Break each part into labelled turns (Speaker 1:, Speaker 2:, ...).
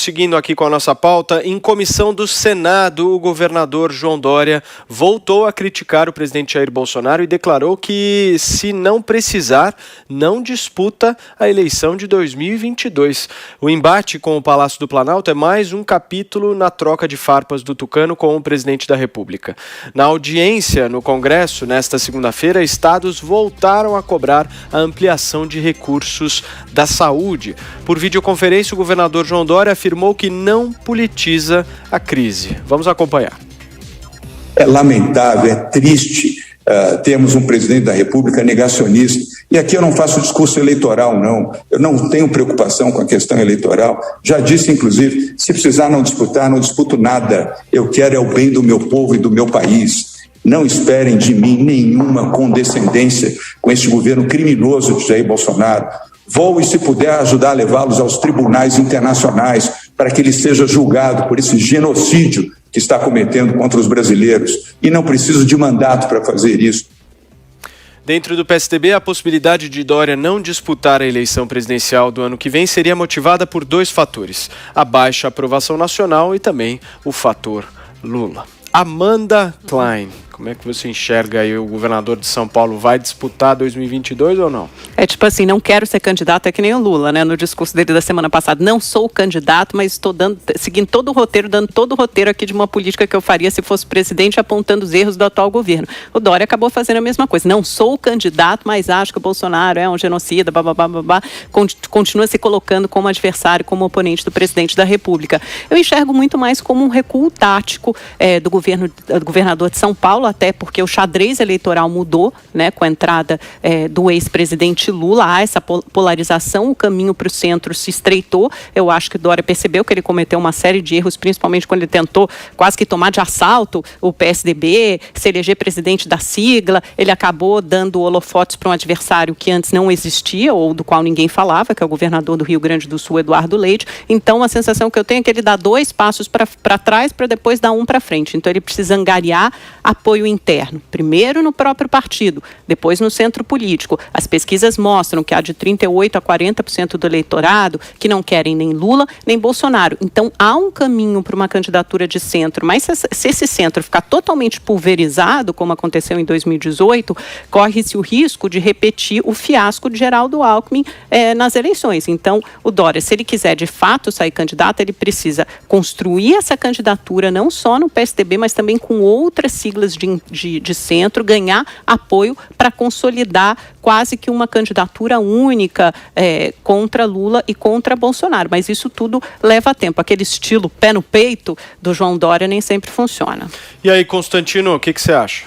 Speaker 1: seguindo aqui com a nossa pauta, em comissão do Senado, o governador João Dória voltou a criticar o presidente Jair Bolsonaro e declarou que, se não precisar, não disputa a eleição de 2022. O embate com o Palácio do Planalto é mais um capítulo na troca de farpas do Tucano com o presidente da República. Na audiência no Congresso, nesta segunda-feira, estados voltaram a cobrar a ampliação de recursos da saúde. Por videoconferência, o governador João Dória afirmou que não politiza a crise. Vamos acompanhar.
Speaker 2: É lamentável, é triste termos um presidente da República negacionista. E aqui eu não faço discurso eleitoral, não. Eu não tenho preocupação com a questão eleitoral. Já disse, inclusive, se precisar não disputar, não disputo nada. Eu quero é o bem do meu povo e do meu país. Não esperem de mim nenhuma condescendência com este governo criminoso de Jair Bolsonaro. Vou, e se puder, ajudar a levá-los aos tribunais internacionais para que ele seja julgado por esse genocídio que está cometendo contra os brasileiros. E não preciso de mandato para fazer isso.
Speaker 1: Dentro do PSDB, a possibilidade de Dória não disputar a eleição presidencial do ano que vem seria motivada por dois fatores: a baixa aprovação nacional e também o fator Lula. Amanda Klein, como é que você enxerga aí o governador de São Paulo? Vai disputar 2022 ou não?
Speaker 3: É tipo assim, não quero ser candidato, é que nem o Lula, né? No discurso dele da semana passada, não sou candidato, mas estou seguindo todo o roteiro, dando todo o roteiro aqui de uma política que eu faria se fosse presidente, apontando os erros do atual governo. O Dória acabou fazendo a mesma coisa. Não sou candidato, mas acho que o Bolsonaro é um genocida, babá. Continua se colocando como adversário, como oponente do presidente da República. Eu enxergo muito mais como um recuo tático do governador de São Paulo, até porque o xadrez eleitoral mudou, né, com a entrada do ex-presidente Lula. Há essa polarização, o caminho para o centro se estreitou. Eu acho que o Dória percebeu que ele cometeu uma série de erros, principalmente quando ele tentou quase que tomar de assalto o PSDB, se eleger presidente da sigla. Ele acabou dando holofotes para um adversário que antes não existia, ou do qual ninguém falava, que é o governador do Rio Grande do Sul, Eduardo Leite. Então, a sensação que eu tenho é que ele dá 2 passos para trás para depois dar 1 para frente. Então, ele precisa angariar apoio interno, primeiro no próprio partido, depois no centro político. As pesquisas mostram que há de 38% a 40% do eleitorado que não querem nem Lula nem Bolsonaro. Então há um caminho para uma candidatura de centro, mas se esse centro ficar totalmente pulverizado, como aconteceu em 2018, corre-se o risco de repetir o fiasco de Geraldo Alckmin nas eleições. Então o Dória, se ele quiser de fato sair candidato, ele precisa construir essa candidatura não só no PSDB, mas também com outras siglas de centro, ganhar apoio para consolidar quase que uma candidatura única contra Lula e contra Bolsonaro. Mas isso tudo leva tempo. Aquele estilo pé no peito do João Dória nem sempre funciona.
Speaker 1: E aí, Constantino, o que você acha?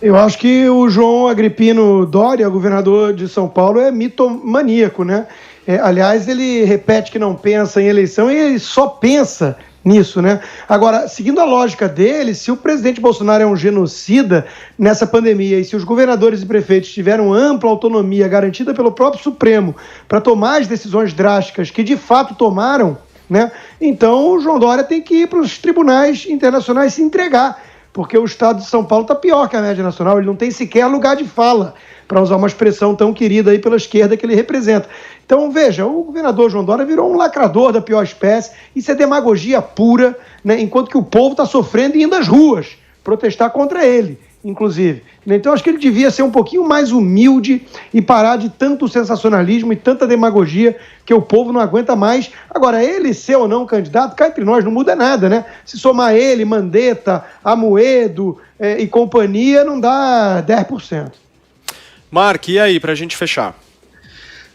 Speaker 4: Eu acho que o João Agripino Dória, governador de São Paulo, é mitomaníaco, né? Aliás, ele repete que não pensa em eleição e ele só pensa nisso, né? Agora, seguindo a lógica dele, se o presidente Bolsonaro é um genocida nessa pandemia e se os governadores e prefeitos tiveram ampla autonomia garantida pelo próprio Supremo para tomar as decisões drásticas que de fato tomaram, né? Então o João Dória tem que ir para os tribunais internacionais se entregar, porque o estado de São Paulo está pior que a média nacional, ele não tem sequer lugar de fala, para usar uma expressão tão querida aí pela esquerda que ele representa. Então, veja, o governador João Dória virou um lacrador da pior espécie, isso é demagogia pura, né? Enquanto que o povo está sofrendo e indo às ruas protestar contra ele, inclusive. Então, acho que ele devia ser um pouquinho mais humilde e parar de tanto sensacionalismo e tanta demagogia que o povo não aguenta mais. Agora, ele ser ou não candidato, cá entre nós, não muda nada, né? Se somar ele, Mandetta, Amoedo e companhia, não dá 10%.
Speaker 1: Mark, e aí, pra gente fechar?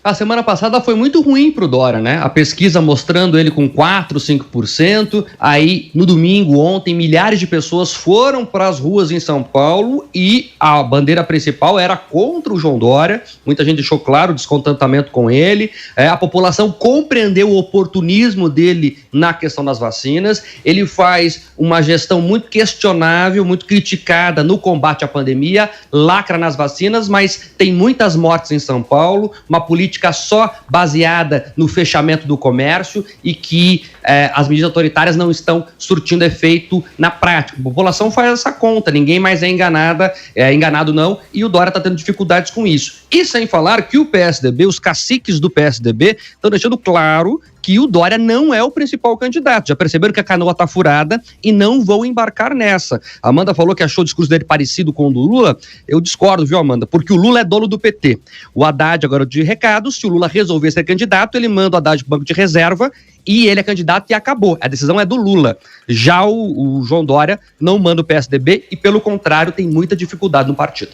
Speaker 5: A semana passada foi muito ruim pro Dória, né? A pesquisa mostrando ele com 4%, 5%. Aí, no domingo, ontem, milhares de pessoas foram para as ruas em São Paulo e a bandeira principal era contra o João Dória. Muita gente deixou claro o descontentamento com ele. A população compreendeu o oportunismo dele na questão das vacinas. Ele faz uma gestão muito questionável, muito criticada no combate à pandemia, lacra nas vacinas, mas tem muitas mortes em São Paulo, uma política só baseada no fechamento do comércio e que as medidas autoritárias não estão surtindo efeito na prática. A população faz essa conta, ninguém mais é enganado não, e o Dória está tendo dificuldades com isso. E sem falar que o PSDB, os caciques do PSDB, estão deixando claro que o Dória não é o principal candidato. Já perceberam que a canoa está furada e não vão embarcar nessa. A Amanda falou que achou o discurso dele parecido com o do Lula. Eu discordo, viu, Amanda? Porque o Lula é dono do PT. O Haddad, agora de recado, se o Lula resolver ser candidato, ele manda o Haddad para o banco de reserva e ele é candidato e acabou. A decisão é do Lula. Já o João Dória não manda o PSDB e, pelo contrário, tem muita dificuldade no partido.